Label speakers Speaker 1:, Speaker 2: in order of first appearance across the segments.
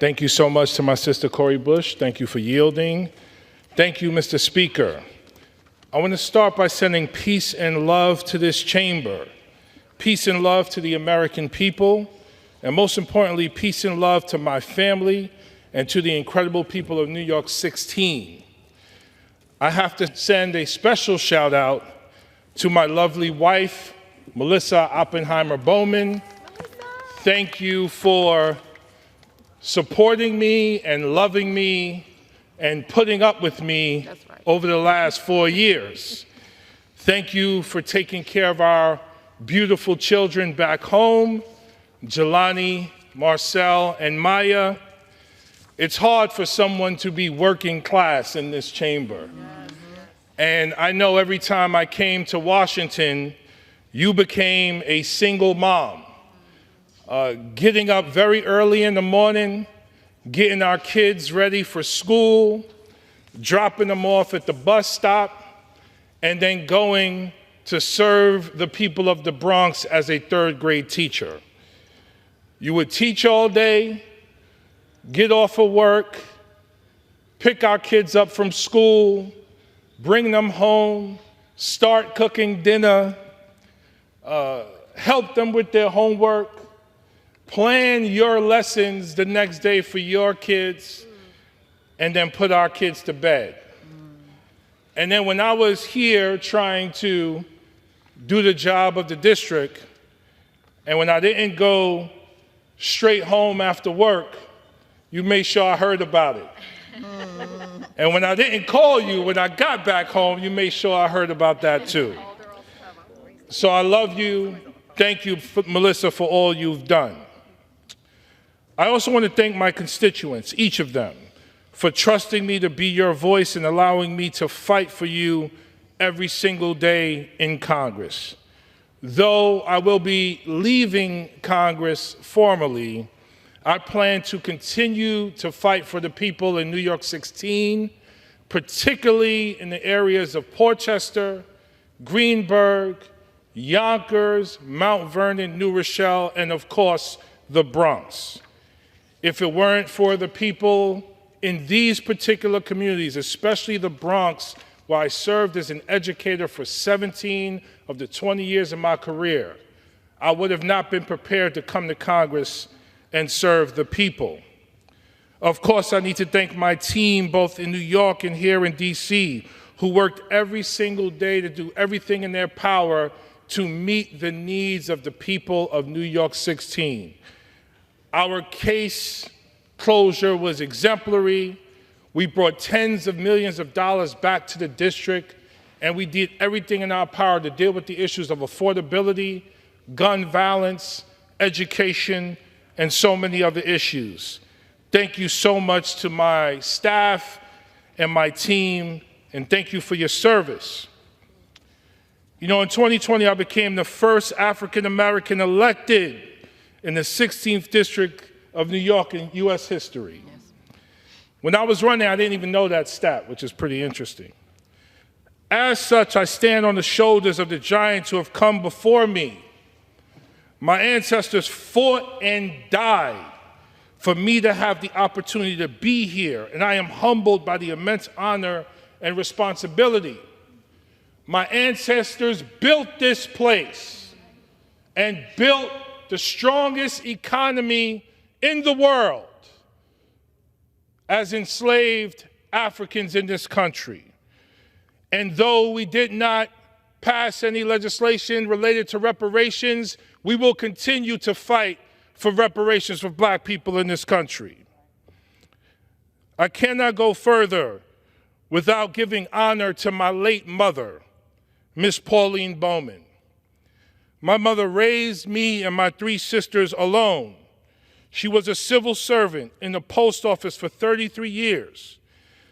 Speaker 1: Thank you so much to my sister Cori Bush. Thank you for yielding. Thank you, Mr. Speaker. I want to start by sending peace and love to this chamber, peace and love to the American people, and most importantly, peace and love to my family and to the incredible people of New York 16. I have to send a special shout out to my lovely wife, Melissa Oppenheimer Bowman. Thank you for supporting me and loving me and putting up with me over the last 4 years. Thank you for taking care of our beautiful children back home, Jelani, Marcel, and Maya. It's hard for someone to be working class in this chamber. And I know every time I came to Washington, you became a single mom, getting up very early in the morning, getting our kids ready for school, dropping them off at the bus stop, and then going to serve the people of the Bronx as a third-grade teacher. You would teach all day, get off of work, pick our kids up from school, bring them home, start cooking dinner, help them with their homework, plan your lessons the next day for your kids, and then put our kids to bed. And then when I was here trying to do the job of the district, and when I didn't go straight home after work, you made sure I heard about it. And when I didn't call you, when I got back home, you made sure I heard about that too. So I love you. Thank you, Melissa, for all you've done. I also want to thank my constituents, each of them, for trusting me to be your voice and allowing me to fight for you every single day in Congress. Though I will be leaving Congress formally, I plan to continue to fight for the people in New York 16, particularly in the areas of Portchester, Greenburgh, Yonkers, Mount Vernon, New Rochelle, and of course, the Bronx. If it weren't for the people in these particular communities, especially the Bronx, where I served as an educator for 17 of the 20 years of my career, I would have not been prepared to come to Congress and serve the people. Of course, I need to thank my team, both in New York and here in DC, who worked every single day to do everything in their power to meet the needs of the people of New York 16. Our case closure was exemplary. We brought tens of millions of dollars back to the district, and we did everything in our power to deal with the issues of affordability, gun violence, education, and so many other issues. Thank you so much to my staff and my team, and thank you for your service. You know, in 2020, I became the first African-American elected in the 16th District of New York in U.S. history. When I was running, I didn't even know that stat, which is pretty interesting. As such, I stand on the shoulders of the giants who have come before me. My ancestors fought and died for me to have the opportunity to be here, and I am humbled by the immense honor and responsibility. My ancestors built this place and built the strongest economy in the world as enslaved Africans in this country. And though we did not pass any legislation related to reparations, we will continue to fight for reparations for Black people in this country. I cannot go further without giving honor to my late mother, Miss Pauline Bowman. My mother raised me and my 3 sisters alone. She was a civil servant in the post office for 33 years.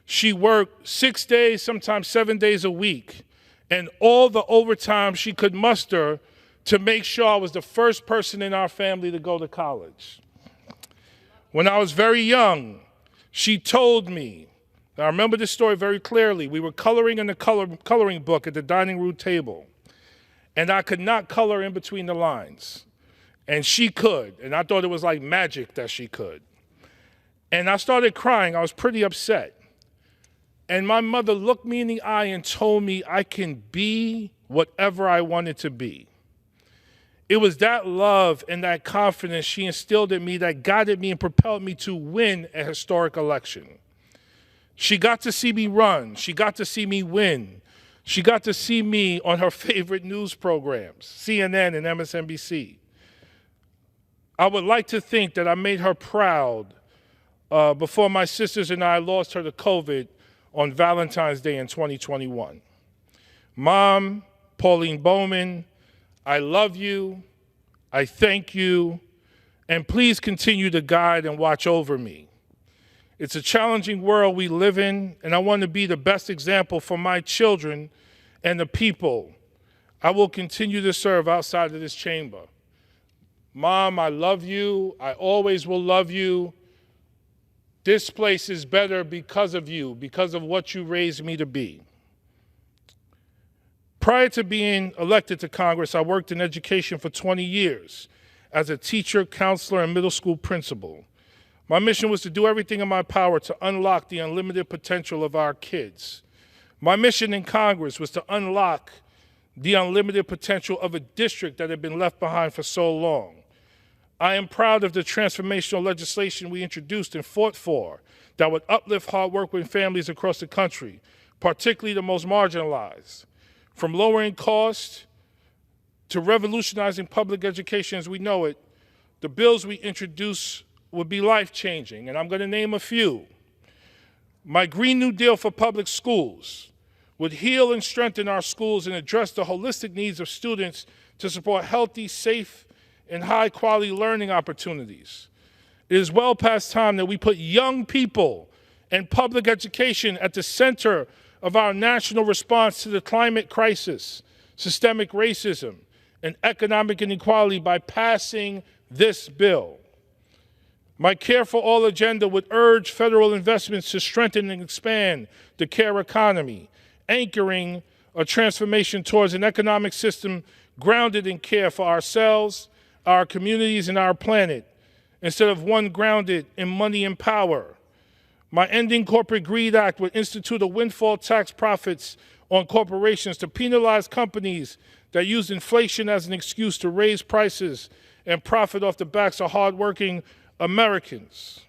Speaker 1: She worked 6 days, sometimes 7 days a week, and all the overtime she could muster to make sure I was the first person in our family to go to college. When I was very young, she told me, I remember this story very clearly, we were coloring in the coloring book at the dining room table, and I could not color in between the lines. And she could, and I thought it was like magic that she could. And I started crying. I was pretty upset. And my mother looked me in the eye and told me I can be whatever I wanted to be. It was that love and that confidence she instilled in me that guided me and propelled me to win a historic election. She got to see me run. She got to see me win. She got to see me on her favorite news programs, CNN and MSNBC. I would like to think that I made her proud before my sisters and I lost her to COVID on Valentine's Day in 2021. Mom, Pauline Bowman, I love you, I thank you, and please continue to guide and watch over me. It's a challenging world we live in, and I want to be the best example for my children and the people I will continue to serve outside of this chamber. Mom, I love you. I always will love you. This place is better because of you, because of what you raised me to be. Prior to being elected to Congress, I worked in education for 20 years as a teacher, counselor, and middle school principal. My mission was to do everything in my power to unlock the unlimited potential of our kids. My mission in Congress was to unlock the unlimited potential of a district that had been left behind for so long. I am proud of the transformational legislation we introduced and fought for that would uplift hardworking families across the country, particularly the most marginalized. From lowering costs to revolutionizing public education as we know it, the bills we introduced would be life-changing, and I'm going to name a few. My Green New Deal for public schools would heal and strengthen our schools and address the holistic needs of students to support healthy, safe, and high-quality learning opportunities. It is well past time that we put young people and public education at the center of our national response to the climate crisis, systemic racism, and economic inequality by passing this bill. My Care for All agenda would urge federal investments to strengthen and expand the care economy, anchoring a transformation towards an economic system grounded in care for ourselves, our communities, and our planet, instead of one grounded in money and power. My Ending Corporate Greed Act would institute a windfall tax profits on corporations to penalize companies that use inflation as an excuse to raise prices and profit off the backs of hardworking Americans.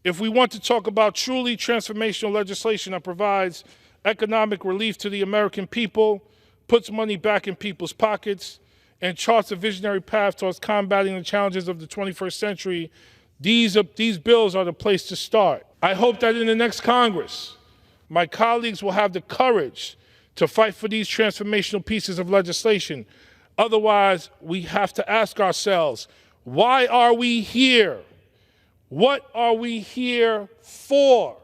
Speaker 1: If we want to talk about truly transformational legislation that provides economic relief to the American people, puts money back in people's pockets, and charts a visionary path towards combating the challenges of the 21st century, these bills are the place to start. I hope that in the next Congress, my colleagues will have the courage to fight for these transformational pieces of legislation. Otherwise, we have to ask ourselves, why are we here? What are we here for?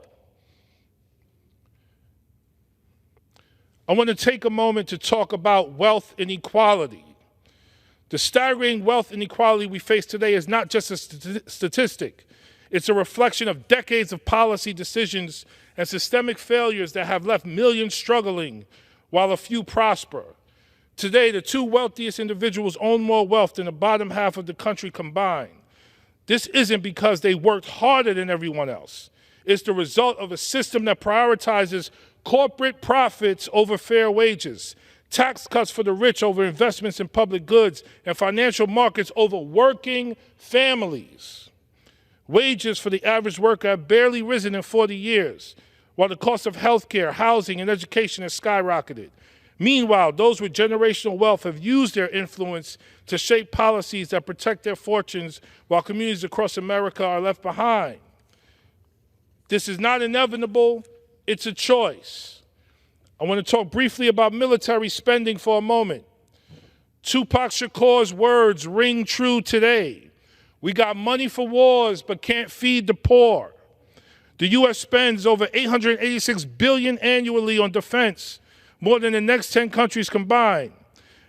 Speaker 1: I want to take a moment to talk about wealth inequality. The staggering wealth inequality we face today is not just a statistic. It's a reflection of decades of policy decisions and systemic failures that have left millions struggling while a few prosper. Today, the two wealthiest individuals own more wealth than the bottom half of the country combined. This isn't because they worked harder than everyone else. It's the result of a system that prioritizes corporate profits over fair wages, tax cuts for the rich over investments in public goods, and financial markets over working families. Wages for the average worker have barely risen in 40 years, while the cost of healthcare, housing, and education has skyrocketed. Meanwhile, those with generational wealth have used their influence to shape policies that protect their fortunes while communities across America are left behind. This is not inevitable, it's a choice. I want to talk briefly about military spending for a moment. Tupac Shakur's words ring true today. We got money for wars, but can't feed the poor. The U.S. spends over $886 billion annually on defense, more than the next 10 countries combined.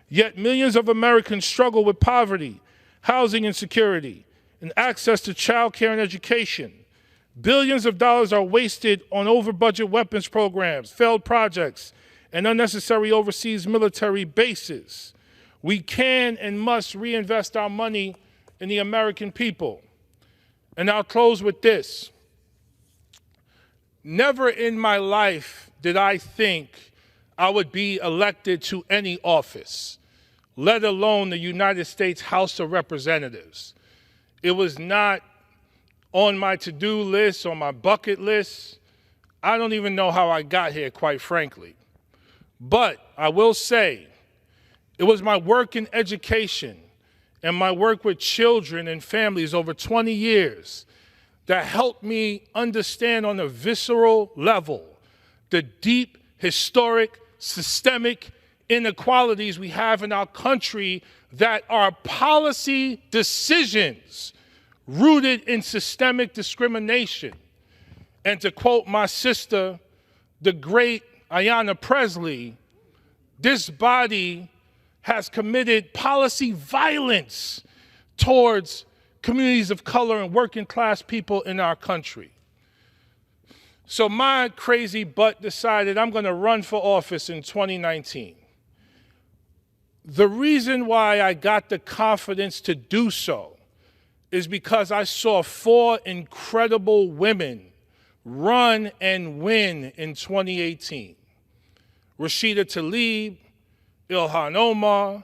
Speaker 1: Yet millions of Americans struggle with poverty, housing insecurity, and access to child care and education. Billions of dollars are wasted on over-budget weapons programs, failed projects, and unnecessary overseas military bases. We can and must reinvest our money in the American people. And I'll close with this. Never in my life did I think I would be elected to any office, let alone the United States House of Representatives. It was not on my to-do list, on my bucket list. I don't even know how I got here, quite frankly. But I will say, it was my work in education and my work with children and families over 20 years that helped me understand on a visceral level the deep, historic, systemic inequalities we have in our country that are policy decisions rooted in systemic discrimination. And to quote my sister, the great Ayanna Presley, this body has committed policy violence towards communities of color and working class people in our country. So my crazy butt decided I'm going to run for office in 2019. The reason why I got the confidence to do so is because I saw 4 incredible women run and win in 2018. Rashida Tlaib, Ilhan Omar,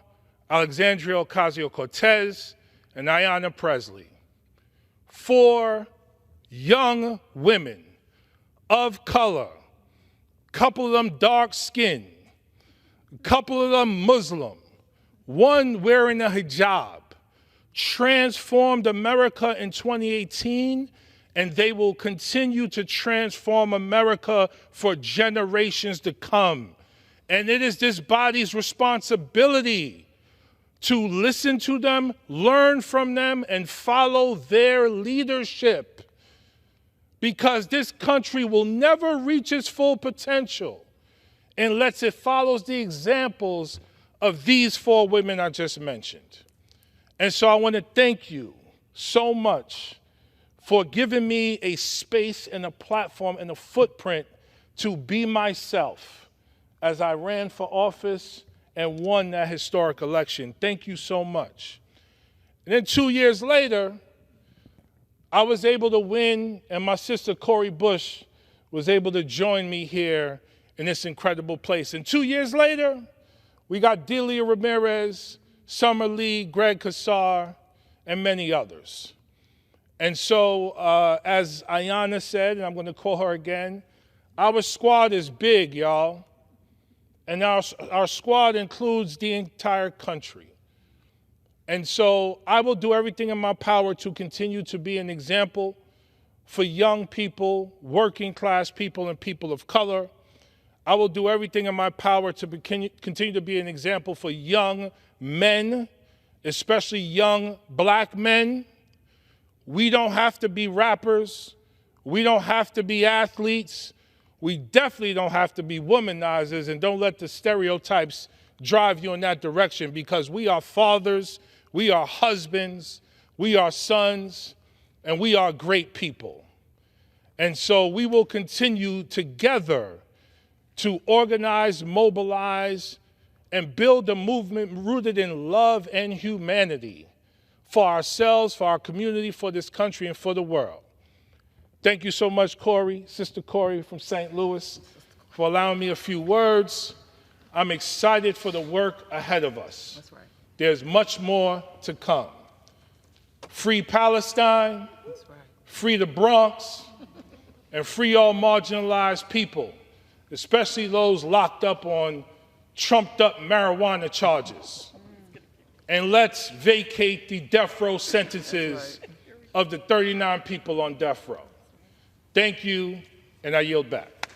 Speaker 1: Alexandria Ocasio-Cortez, and Ayanna Presley. 4 young women of color, a couple of them dark-skinned, a couple of them Muslim, one wearing a hijab, transformed America in 2018, and they will continue to transform America for generations to come. And it is this body's responsibility to listen to them, learn from them, and follow their leadership. Because this country will never reach its full potential unless it follows the examples of these 4 women I just mentioned. And so I want to thank you so much for giving me a space and a platform and a footprint to be myself as I ran for office and won that historic election. Thank you so much. And then 2 years later, I was able to win, and my sister Cori Bush was able to join me here in this incredible place. And 2 years later, we got Delia Ramirez, Summer Lee, Greg Kassar, and many others. And so, as Ayanna said, and I'm going to call her again, our squad is big, y'all. And our squad includes the entire country. And so I will do everything in my power to continue to be an example for young people, working class people, and people of color. I will do everything in my power to continue to be an example for young men, especially young black men. We don't have to be rappers. We don't have to be athletes. We definitely don't have to be womanizers, and don't let the stereotypes drive you in that direction, because we are fathers, we are husbands, we are sons, and we are great people. And so we will continue together to organize, mobilize, and build a movement rooted in love and humanity for ourselves, for our community, for this country, and for the world. Thank you so much, Cori, Sister Cori from St. Louis, for allowing me a few words. I'm excited for the work ahead of us.
Speaker 2: That's right.
Speaker 1: There's much more to come. Free Palestine,
Speaker 2: That's right.
Speaker 1: free the Bronx, and free all marginalized people, especially those locked up on trumped-up marijuana charges. And let's vacate the death row sentences of the 39 people on death row. Thank you, and I yield back.